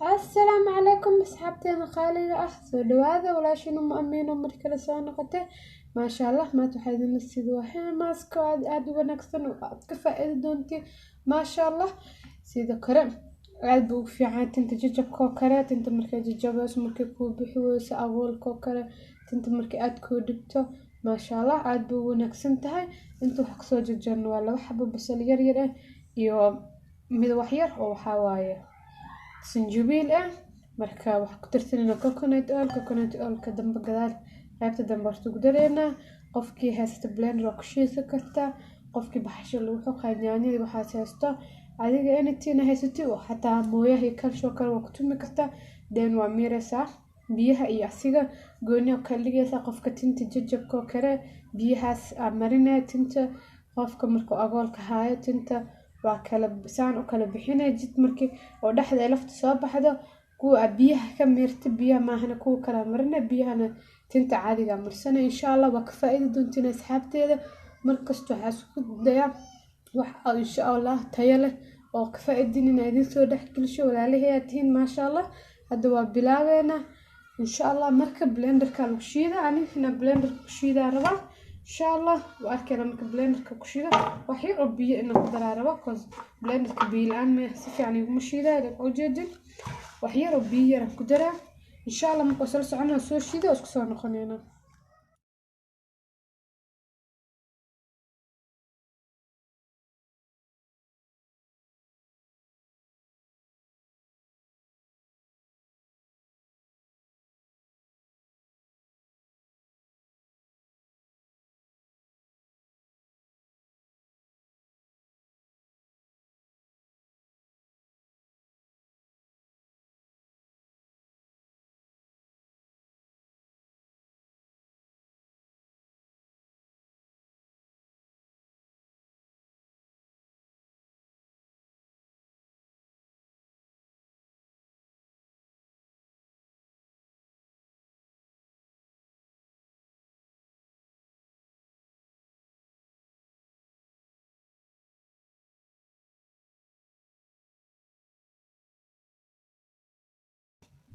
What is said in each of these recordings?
السلام عليكم أصحابتنا خالي soo dhawaada walaashiin uma amiino markale soo noqotay maasha allah maanta waxaa idin la sida waxaa maaska aad u wanaagsan oo aad ka faa'iidi doontiin maasha allah sida kore aad buu u fiican tinta jajabka oo kale tinta markay jajabayso markay kuu bixi weyso awoolka oo kale tinta markay aad kuu dhigto maasha allah aad buu u wanaagsan tahay inta wax kasoo jajarno waa laba xabo basal yar yar ah iyo mid wax yar oo waxaa waaye sinjibiil ah marka wax ku tirtirina coconut oil ka dambe gadaal qaybta dambe horta ku dareena qofkii haysta blender oo ku shiisi karta qofkii baxasho lagu xoqay yaanyada waxaad haysto adiga anything haysatay oo xataa mooyaha iyo kalsho kale waa ku tumi karta then waa miiraysaa biyaha iyo asiga gooni oo kala dhigaysa qofka tinta jajabka oo kale biyahaas marinay tinta qofka markuu agoolka haayo tinta waa kala saan u kala bixinay jid markii oo dhaxda lafta soo baxdo kuwa biyaha ka meerta biyaha maahna kuwa kala marina biyahana tinta caadiga marsana insha Allah waa ka faa'iido doontiin asxaabteeda markasta waxa isku daya wax insha Allah tayo leh oo ka faa'iidin in idin soo dhaxgalisho walaalahay tiin maasha Allah hadda waa bilaabeena insha Allah marka blenderka lagu shiida anigana blenderka ku shiida rabaa insha Allah وأكل أنا كبلندر كوشيدا وحير ربي إنه قدر أعرفه كوز بلندر كبير الآن ما يحسف يعني مشيدا لك أوجد وحير ربي أنا قدره إن شاء الله مقصر سعنا سوى شيدا وسكسر نخلينا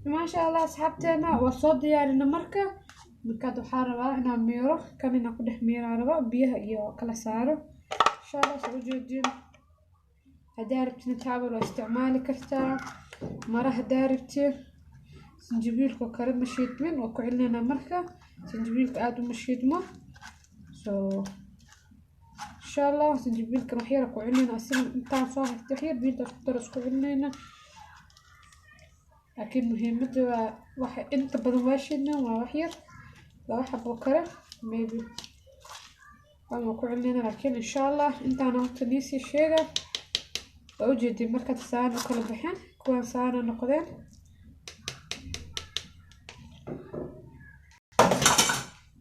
ما شاء الله أصحابتنا وصوت يعني مركب مركب حارة أنا ميرو كان أنا كده مير عربة بيها إياه كلا سعره إن شاء الله سأوجدين هداربتي نتعامل واستعمالي كرتا مرة هداربتي سنجبيل كوكرم مشيت من وكعلنا مركب سنجبيل قادو مشيت مو إن شاء الله سنجبيل كمحيرة كعلنا أصلا إنتان صاحب تحير بيدا فترس كعلنا لكن مهمته واحد انت بدواشنا وواحير لواحد بكرة maybe ما كلنا لكن ان شاء الله انت انا تنيسي الشيء اوجد مركز ساعة وكل بحين كون ساعة نقدين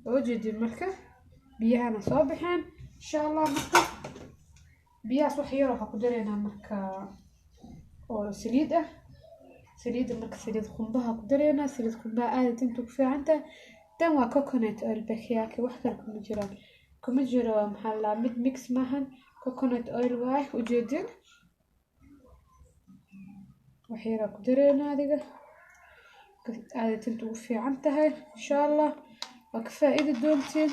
اوجد المركز بيها صباحا ان شاء الله مركز بيها صحيرة هقدرين مركز او سليدة سليد مركز سليد خنبها قدرينا سليد خنبها آلة انتو كفي عنده تان waa coconut oil بكياكي وحكر كم جرا محلا ميد ميكس معهن coconut oil واي وجدين وحيرا قدرينا هذه آلة انتو كفي عنده ان شاء الله وكفائدة دونتين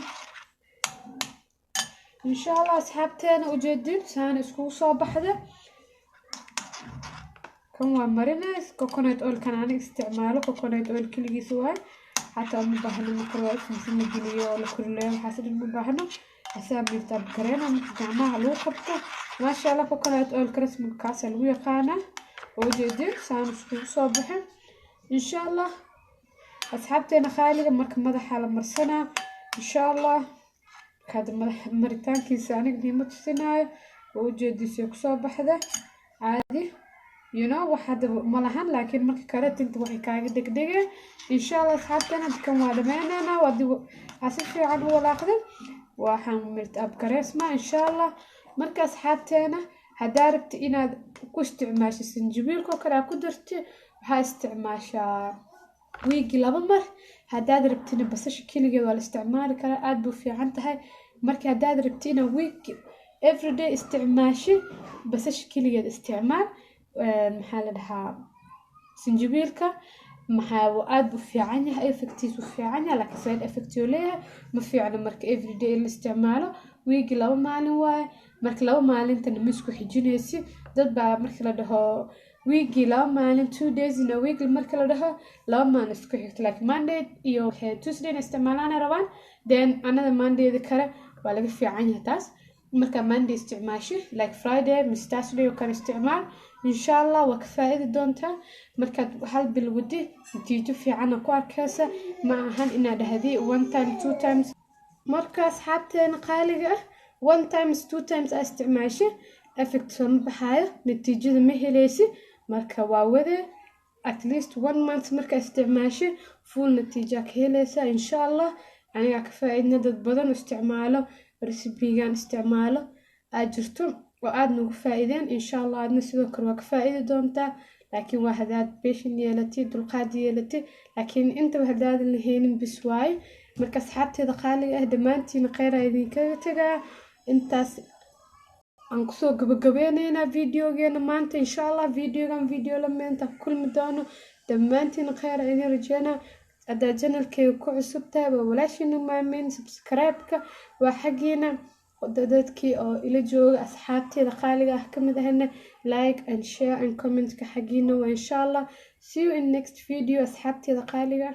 ان شاء الله اصحابتين وجدين سان اسكو صباحده كم مرينا كوكونات أويل كان عندي استعماله كوكونات أويل كل جسواه حتى مباهنا مكروات مثل الجلية ولا كل يوم حسب المباهنا أسامي بتاع بكرينا متجمعة له خبطة ما شاء الله كوكونات أويل كرس من كاس الوية خانة وجدين سانسكو صباحا إن شاء الله أصحابتنا خالي مركب مدح على مرسنا إن شاء الله هذا مرتان كيسانك دي متسناي وجدي سيك صباح ده عادي waxaad ma lahan laakiin marka kale tinta waxay kaaga degdegeen insha Allah asxaabtana dadkan waa dhameynayna waa si fiican u walaaqday waxaan mirt ab kareesma insha Allah marka asxaabtana hadaa rabti inaad ku isticmaasho sinjibiilka kale ku darti waxaa isticmaashaa wiigi laba mar hadaad rabtina basasha kaligeed waa la isticmaali karaa aad buu fiican tahay marka hadaad rabtina wiigi everyday isticmaashi basasha kaligeed isticmaal maxaa la dhahaa sinjibiilka maxaa aad u fiican yahay effectiisu fiican yahay laakiin side effect uu leeyahay ma fiicna marka everyday la isticmaalo week 2 maalin waaye marka 2 maalintana ma isku xijinaysi dad baa marka la dhaho week 2 maalin 2 days in a week marka la dhaho 2 maalin isku xigta like Monday iyo Tuesday isticmaalaan rabaan then another Monday kale waa laga fiican yahay taas marka Monday isticmaashi like Friday Saturday oo kale isticmaal inshallah waa ka faa'iidi doontaa marka hal bil wadi natiijo fiican ku arkaysa ma ahan inaad dhahdii 1 time 2 times marka asxaabteena qaaliga ah 1 times 2 times isticmaashi effect soo baxayo natiijada ma helaysi marka waa wade at least 1 month marka isticmaashi full natiijo ka helaysa inshallah aniga ka faa'iidna dad badan isticmaalo recipe-gan isticmaalo aad jirto oo aad nagu faa'iideen inshallah aadna sidoo kale waa ka faa'iidi doontaa laakiin waa hadaad patient yeelatay dulqaad yeelatay laakiin inta hadaad lahaynin bis waay marka asxaabteeda qaaliga ah dhamaantiin khayr idinkaga tagaa intaas aan kusoo gabagabeynayna videogeena maanta inshallah videogan video la meenta kulmi doono dhamaantiin khayr idin rajeena hadaa channelkayga ku cusub tahay waa walaashina maamin subscribe-ka waa xageena dadkii oo ila jooga asxaabteeda qaaliga ah kamid ahna like and share and comment ka xageena waa inshallah see you in next video asxaabteeda qaaliga